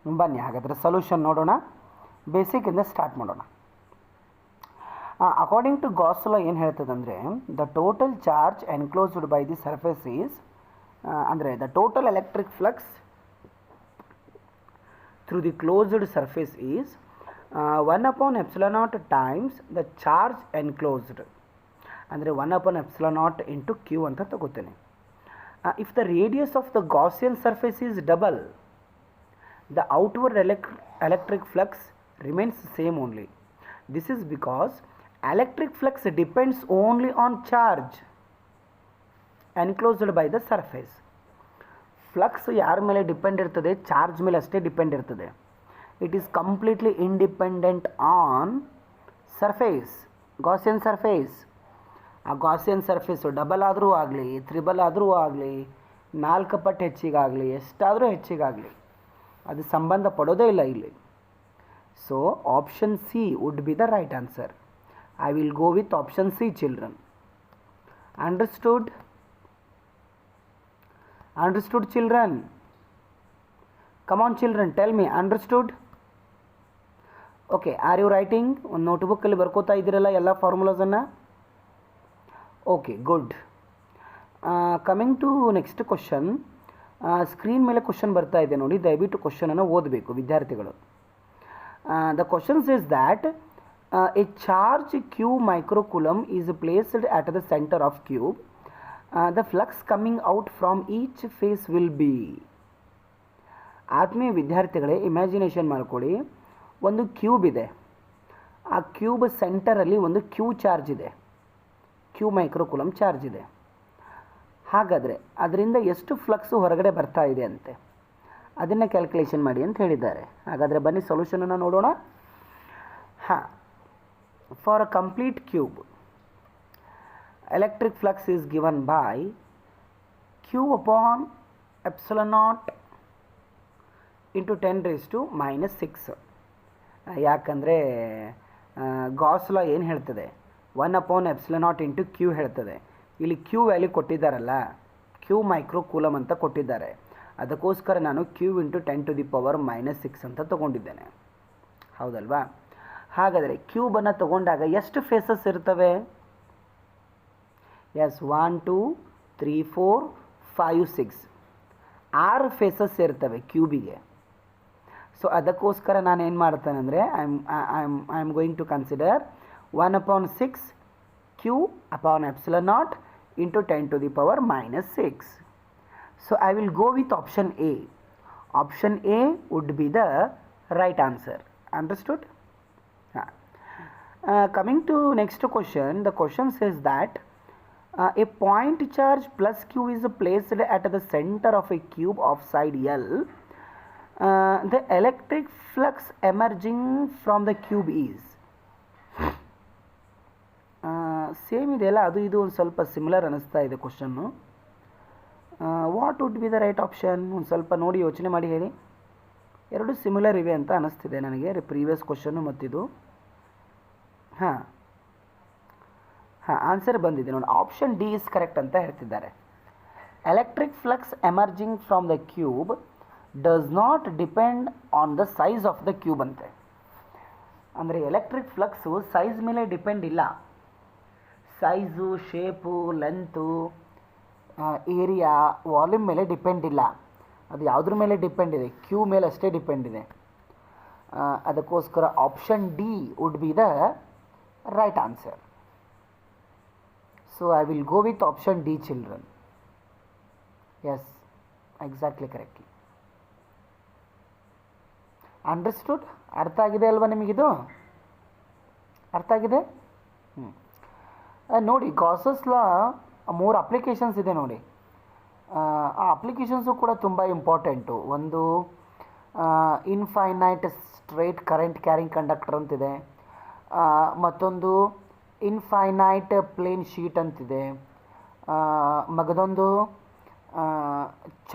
ಬನ್ನಿ ಹಾಗಾದರೆ solution ನೋಡೋಣ. ಬೇಸಿಕಿಂದ start ಮಾಡೋಣ. According to Gauss law ಏನು ಹೇಳ್ತದಂದರೆ, the total charge enclosed by the surface is, ಅಂದರೆ the total electric flux through the closed surface is 1/epsilon naught times the charge enclosed. ಅಂದರೆ 1/epsilon naught into q ಅಂತ ತಗೋತೇನೆ. If the radius of the Gaussian surface is double, the outward electric flux remains the same only. This is because electric flux depends only on charge enclosed by the surface. Flux ಯಾರ ಮೇಲೆ depend ಇರ್ತದೆ? Charge ಮೇಲೆ ಅಷ್ಟೇ depend ಇರ್ತದೆ. It is completely independent on surface, Gaussian surface. ಆ Gaussian surface double ಆದರೂ ಆಗಲಿ, triple ಆದರೂ ಆಗಲಿ, 4 ಪಟ್ಟು ಹೆಚ್ಚಿಗಾಗಲಿ, ಎಷ್ಟಾದರೂ ಹೆಚ್ಚಿಗಾಗಲಿ, ಅದು ಸಂಬಂಧ ಪಡೋದೇ ಇಲ್ಲ ಇಲ್ಲಿ. So option C would be the right answer. I will go with option see children. Understood children? Come on children, tell me, understood? Okay, are you writing? ಒಂದು ನೋಟ್ಬುಕ್ಕಲ್ಲಿ ಬರ್ಕೋತಾ ಇದ್ದೀರಲ್ಲ ಎಲ್ಲ ಫಾರ್ಮುಲಾಸನ್ನು? Okay, good. Coming to next question. Screen ಮೇಲೆ question ಬರ್ತಾ ಇದೆ ನೋಡಿ, ದಯವಿಟ್ಟು ಕ್ವಶನನ್ನು ಓದಬೇಕು ವಿದ್ಯಾರ್ಥಿಗಳು. The question says that a charge Q microcoulomb is placed at the centre of cube. The flux coming out from each face will be. ಆತ್ಮೀಯ ವಿದ್ಯಾರ್ಥಿಗಳೇ, ಇಮ್ಯಾಜಿನೇಷನ್ ಮಾಡ್ಕೊಳ್ಳಿ. ಒಂದು ಕ್ಯೂಬ್ ಇದೆ. ಆ ಕ್ಯೂಬ್ ಸೆಂಟರಲ್ಲಿ ಒಂದು ಕ್ಯೂ ಚಾರ್ಜ್ ಇದೆ, ಕ್ಯೂ ಮೈಕ್ರೋಕೂಲಮ್ ಚಾರ್ಜ್ ಇದೆ. ಹಾಗಾದರೆ ಅದರಿಂದ ಎಷ್ಟು ಫ್ಲಕ್ಸು ಹೊರಗಡೆ ಬರ್ತಾ ಇದೆ ಅಂತೆ, ಅದನ್ನು ಕ್ಯಾಲ್ಕುಲೇಷನ್ ಮಾಡಿ ಅಂತ ಹೇಳಿದ್ದಾರೆ. ಹಾಗಾದರೆ ಬನ್ನಿ ಸೊಲ್ಯೂಷನನ್ನು ನೋಡೋಣ. हाँ, for a complete cube electric flux is given by q upon epsilon naught into 10 raised to minus 6. ಯಾಕಂದರೆ ಗಾಸ್ ಲಾ ಏನು ಹೇಳ್ತದೆ, 1 upon epsilon naught into q ಹೇಳ್ತದೆ. ಇಲ್ಲಿ q ವ್ಯಾಲ್ಯೂ ಕೊಟ್ಟಿದ್ದಾರಲ್ಲ, q ಮೈಕ್ರೋ ಕೂಲಮ್ ಅಂತ ಕೊಟ್ಟಿದ್ದಾರೆ. ಅದಕ್ಕೋಸ್ಕರ ನಾನು q into 10 to the power minus 6 ಅಂತ ತೊಗೊಂಡಿದ್ದೇನೆ. ಹೌದಲ್ವಾ? ಹಾಗಾದರೆ ಕ್ಯೂಬನ್ನು ತಗೊಂಡಾಗ ಎಷ್ಟು ಫೇಸಸ್ ಇರ್ತವೆ? ಎಸ್, 1 2 3 4 5 6 6 ಫೇಸಸ್ ಇರ್ತವೆ ಕ್ಯೂಬಿಗೆ. ಸೊ ಅದಕ್ಕೋಸ್ಕರ ನಾನು ಏನು ಮಾಡ್ತೇನೆ ಅಂದರೆ I am going to consider 1 upon 6 q upon epsilon naught into 10 to the power minus 6. So I will go with option A. Option A would be the right answer. Understood? Coming to next question, the question says that a point charge plus q is placed at the center of a cube of side L. The electric flux emerging from the cube is same ಇದೆಯಲ್ಲ, ಅದು ಇದು ಒಂದು ಸ್ವಲ್ಪ similar ಅನ್ನಿಸ್ತಾ ಇದೆ question. What would be the right option? ಒಂದು ಸ್ವಲ್ಪ ನೋಡಿ ಯೋಚನೆ ಮಾಡಿ ಹೇಳಿ. ಎರಡು ಸಿಮಿಲರ್ ಇವೆ ಅಂತ ಅನ್ನಿಸ್ತಿದೆ ನನಗೆ, ಪ್ರೀವಿಯಸ್ ಕ್ವಶನ್ನು ಮತ್ತಿದು. ಹಾಂ, ಆನ್ಸರ್ ಬಂದಿದೆ ನೋಡಿ, ಆಪ್ಷನ್ ಡಿ ಇಸ್ ಕರೆಕ್ಟ್ ಅಂತ ಹೇಳ್ತಿದ್ದಾರೆ. Electric flux emerging from the cube does not depend on the size of the cube ಅಂತೆ. ಅಂದರೆ ಎಲೆಕ್ಟ್ರಿಕ್ ಫ್ಲಕ್ಸು ಸೈಜ್ ಮೇಲೆ ಡಿಪೆಂಡ್ ಇಲ್ಲ. Size, shape, length, area, volume ಮೇಲೆ ಡಿಪೆಂಡ್ ಇಲ್ಲ. ಅದು ಯಾವುದ್ರ ಮೇಲೆ ಡಿಪೆಂಡ್ ಇದೆ? ಕ್ಯೂ ಮೇಲೆ ಅಷ್ಟೇ ಡಿಪೆಂಡ್ ಇದೆ. ಅದಕ್ಕೋಸ್ಕರ option D would be the right answer. So I will go with option D children. Yes, exactly correctly. Understood? ಅರ್ಥ ಆಗಿದೆ ಅಲ್ವಾ ನಿಮಗಿದು? ಅರ್ಥ ಆಗಿದೆ? ನೋಡಿ, ಗಾಸಸ್ ಲಾ 3 ಅಪ್ಲಿಕೇಶನ್ಸ್ ಇದೆ ನೋಡಿ. ಆ ಅಪ್ಲಿಕೇಶನ್ಸು ಕೂಡ ತುಂಬ ಇಂಪಾರ್ಟೆಂಟು. ಒಂದು infinite straight current carrying conductor ಅಂತಿದೆ, ಮತ್ತೊಂದು ಇನ್ಫೈನೈಟ್ ಪ್ಲೇನ್ ಶೀಟ್ ಅಂತಿದೆ, ಮಗದೊಂದು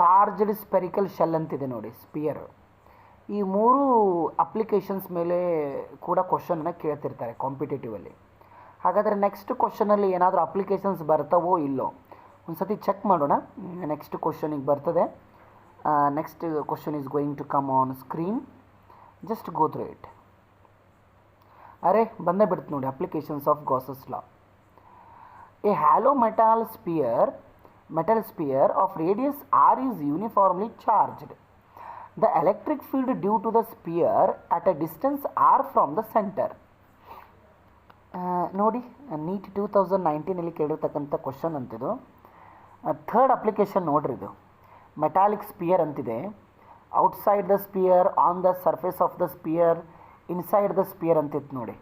ಚಾರ್ಜ್ಡ್ ಸ್ಪೆರಿಕಲ್ ಶೆಲ್ ಅಂತಿದೆ ನೋಡಿ, ಸ್ಪಿಯರ್. ಈ 3 ಅಪ್ಲಿಕೇಶನ್ಸ್ ಮೇಲೆ ಕೂಡ ಕ್ವಶನನ್ನು ಕೇಳ್ತಿರ್ತಾರೆ ಕಾಂಪಿಟೇಟಿವಲ್ಲಿ. ಹಾಗಾದರೆ ನೆಕ್ಸ್ಟ್ ಕ್ವಶನಲ್ಲಿ ಏನಾದರೂ ಅಪ್ಲಿಕೇಶನ್ಸ್ ಬರ್ತಾವೋ ಇಲ್ಲೋ ಒಂದು ಸತಿ ಚೆಕ್ ಮಾಡೋಣ. ನೆಕ್ಸ್ಟ್ ಕ್ವಶನಿಗೆ ಬರ್ತದೆ. Next question is going to come on screen. Just go through it. ಅರೆ, ಬಂದೇ ಬಿಡ್ತು ನೋಡಿ, applications of Gauss's law. A hollow metal sphere of radius r is uniformly charged. The electric field due to the sphere at a distance r from the center. ನೋಡಿ, NEET 2019 ಕೇಳಿರ್ತಕ್ಕಂಥ question ಅಂತಿದು. Third application ನೋಡ್ರಿ, ಇದು metallic sphere ಅಂತಿದೆ. Outside the sphere, on the surface of the sphere, inside the sphere ಅಂತಿತ್ತು ನೋಡಿ.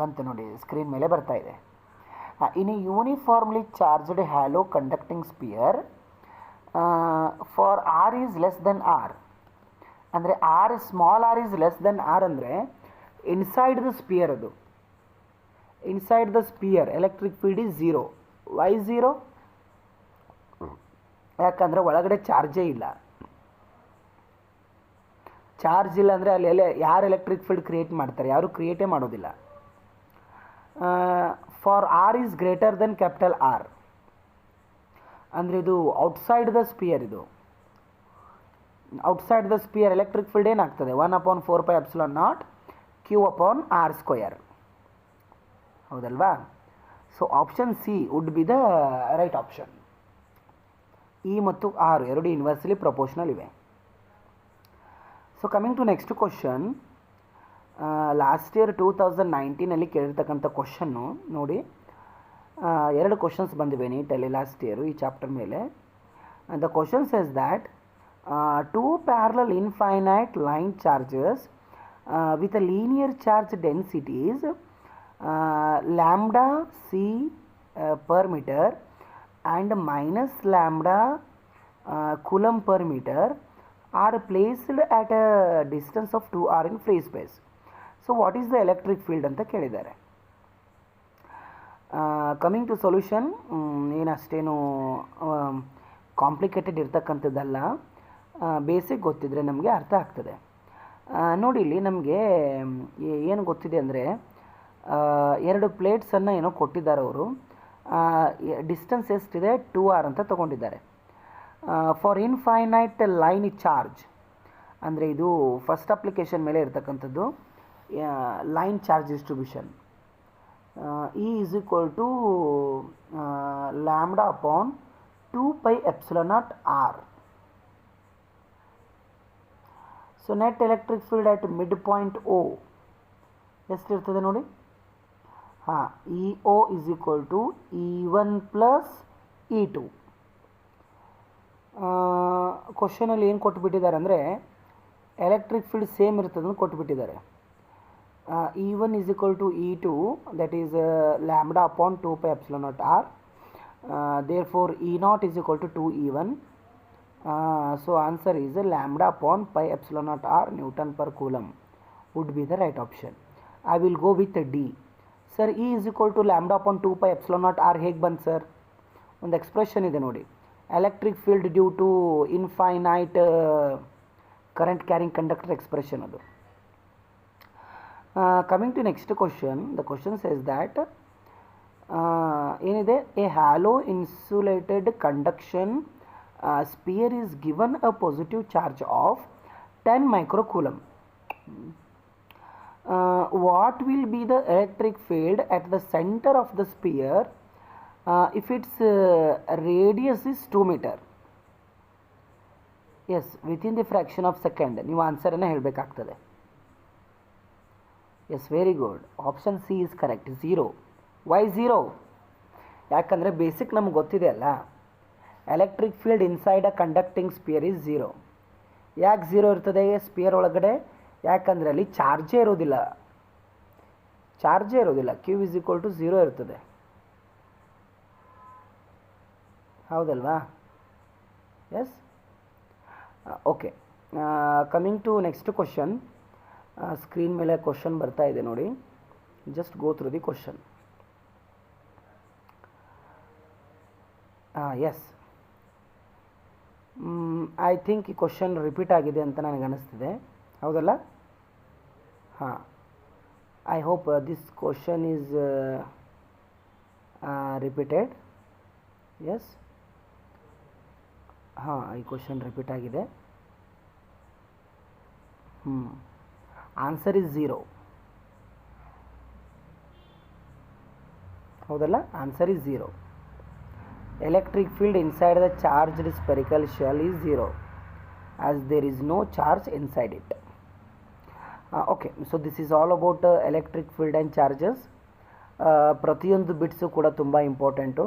ಬಂತು ನೋಡಿ, ಸ್ಕ್ರೀನ್ ಮೇಲೆ ಬರ್ತಾ ಇದೆ. In a uniformly charged hollow conducting sphere for R is less than R. ಅಂದರೆ R, small R is less than R ಅಂದರೆ inside the sphere, ಅದು inside the sphere electric field is 0. Why 0? ಯಾಕಂದರೆ ಒಳಗಡೆ ಚಾರ್ಜೇ ಇಲ್ಲ. Charge ಇಲ್ಲ ಅಂದರೆ ಅಲ್ಲಿ ಯಾರು ಎಲೆಕ್ಟ್ರಿಕ್ ಫೀಲ್ಡ್ ಕ್ರಿಯೇಟ್ ಮಾಡ್ತಾರೆ? ಯಾರು ಕ್ರಿಯೇಟೇ ಮಾಡೋದಿಲ್ಲ. For R is greater than capital R ಅಂದರೆ ಇದು ಔಟ್ಸೈಡ್ ದ ಸ್ಪಿಯರ್. ಇದು outside the sphere electric field ಏನಾಗ್ತದೆ? 1 upon 4 pi epsilon naught q upon r square. ಹೌದಲ್ವಾ? So option C would be the right option. E ಮತ್ತು R ಎರಡು inversely proportional ಇವೆ. So coming to next question, last year 2019 ಕೇಳಿರ್ತಕ್ಕಂಥ question ನೋಡಿ. 2 questions ಬಂದಿವೆ ನೀಟಲ್ಲಿ last year ಈ chapter ಮೇಲೆ. The question says that 2 parallel infinite line charges with a linear charge densities lambda c per meter and minus lambda coulomb per meter are placed at a distance of 2r in free space. So what is the electric field ಅಂತ ಕೇಳಿದ್ದಾರೆ. Coming to solution, ಏನಷ್ಟೇನು complicated ಇರ್ತಕ್ಕಂಥದ್ದಲ್ಲ, basic ಗೊತ್ತಿದ್ರೆ ನಮಗೆ ಅರ್ಥ ಆಗ್ತದೆ. ನೋಡಿ ಇಲ್ಲಿ ನಮಗೆ ಏನು ಗೊತ್ತಿದೆ ಅಂದರೆ, ಎರಡು ಪ್ಲೇಟ್ಸನ್ನು ಏನೋ ಕೊಟ್ಟಿದ್ದಾರೆ ಅವರು. ಡಿಸ್ಟೆನ್ಸ್ ಎಷ್ಟಿದೆ 2r ಅಂತ ತೊಗೊಂಡಿದ್ದಾರೆ. ಫಾರ್ ಇನ್ಫೈನೈಟ್ ಲೈನ್ ಚಾರ್ಜ್, ಅಂದರೆ ಇದು ಫಸ್ಟ್ ಅಪ್ಲಿಕೇಶನ್ ಮೇಲೆ ಇರ್ತಕ್ಕಂಥದ್ದು, line charge distribution. E is equal to lambda upon 2 pi epsilon naught r. So net electric field at midpoint O ಎಷ್ಟಿರ್ತದೆ ನೋಡಿ. ಹಾಂ, EO is equal to E1 plus E2. ಕ್ವಶನಲ್ಲಿ ಏನು ಕೊಟ್ಟುಬಿಟ್ಟಿದ್ದಾರೆ ಅಂದರೆ, electric field same ಇರ್ತದೆ ಕೊಟ್ಟುಬಿಟ್ಟಿದ್ದಾರೆ. E1 is equal to E2, that is lambda upon 2 pi epsilon naught r. Therefore E0 is equal to 2E1. So answer is lambda upon pi epsilon naught r Newton per coulomb would be the right option. I will go with D. Sir, E is equal to lambda upon 2 pi epsilon naught r ಹೇಗೆ ಬಂತು sir? ಒಂದು expression ಇದೆ ನೋಡಿ, electric field due to infinite current carrying conductor expression ಅದು. Coming to next question, the question says that ಏನಿದೆ, a hollow insulated conduction sphere is given a positive charge of 10 microcoulomb. What will be the electric field at the center of the sphere if its radius is 2 meter? Yes, within the fraction of second ನೀವು ಆನ್ಸರನ್ನು ಹೇಳಬೇಕಾಗ್ತದೆ. Yes, very good. Option C is correct, 0. Why 0? ಯಾಕಂದರೆ basic ನಮ್ಗೆ ಗೊತ್ತಿದೆ ಅಲ್ಲ, electric field inside a conducting sphere is 0. ಯಾಕೆ 0 ಇರ್ತದೆ spear ಒಳಗಡೆ? ಯಾಕಂದರೆ ಅಲ್ಲಿ ಚಾರ್ಜೇ ಇರೋದಿಲ್ಲ. Q is equal to 0 ಇರ್ತದೆ, ಹೌದಲ್ವಾ? Yes, okay. Coming to next question. Screen ಮೇಲೆ ಕ್ವಶನ್ ಬರ್ತಾ ಇದೆ ನೋಡಿ, just go through the question. Yes, I think ಈ ಕ್ವಶನ್ ರಿಪೀಟ್ ಆಗಿದೆ ಅಂತ ನನಗೆ ಅನ್ನಿಸ್ತಿದೆ, ಹೌದಲ್ಲ? ಹಾಂ, I hope this question is repeated. Yes, ಹಾಂ, ಈ ಕ್ವಶನ್ ರಿಪೀಟ್ ಆಗಿದೆ. ಆನ್ಸರ್ ಇಸ್ 0, ಹೌದಲ್ಲ? Answer is 0. Electric field inside the charged spherical shell is 0 as there is no charge inside it. Okay, so this is all about electric field and charges. ಪ್ರತಿಯೊಂದು bits ಕೂಡ ತುಂಬ important.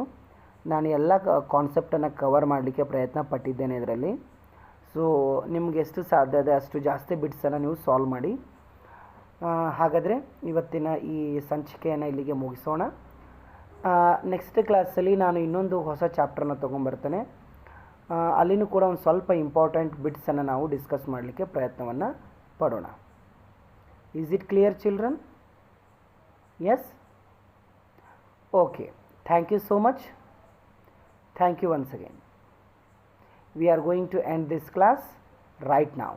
ನಾನು ಎಲ್ಲ ಕಾನ್ಸೆಪ್ಟನ್ನು cover ಮಾಡಲಿಕ್ಕೆ ಪ್ರಯತ್ನ ಪಟ್ಟಿದ್ದೇನೆ ಇದರಲ್ಲಿ. So ನಿಮ್ಗೆ ಎಷ್ಟು ಸಾಧ್ಯ ಇದೆ ಅಷ್ಟು ಜಾಸ್ತಿ ಬಿಟ್ಸನ್ನು ನೀವು ಸಾಲ್ವ್ ಮಾಡಿ. ಹಾಗಾದರೆ ಇವತ್ತಿನ ಈ ಸಂಚಿಕೆಯನ್ನು ಇಲ್ಲಿಗೆ ಮುಗಿಸೋಣ. ನೆಕ್ಸ್ಟ್ ಕ್ಲಾಸಲ್ಲಿ ನಾನು ಇನ್ನೊಂದು ಹೊಸ ಚಾಪ್ಟರ್ನ ತೊಗೊಂಬರ್ತೇನೆ. ಅಲ್ಲಿನೂ ಕೂಡ ಒಂದು ಸ್ವಲ್ಪ ಇಂಪಾರ್ಟೆಂಟ್ ಬಿಟ್ಸನ್ನು ನಾವು ಡಿಸ್ಕಸ್ ಮಾಡಲಿಕ್ಕೆ ಪ್ರಯತ್ನವನ್ನು ಪಡೋಣ. Is it clear children? Yes, okay. Thank you so much. Thank you once again. We are going to end this class right now.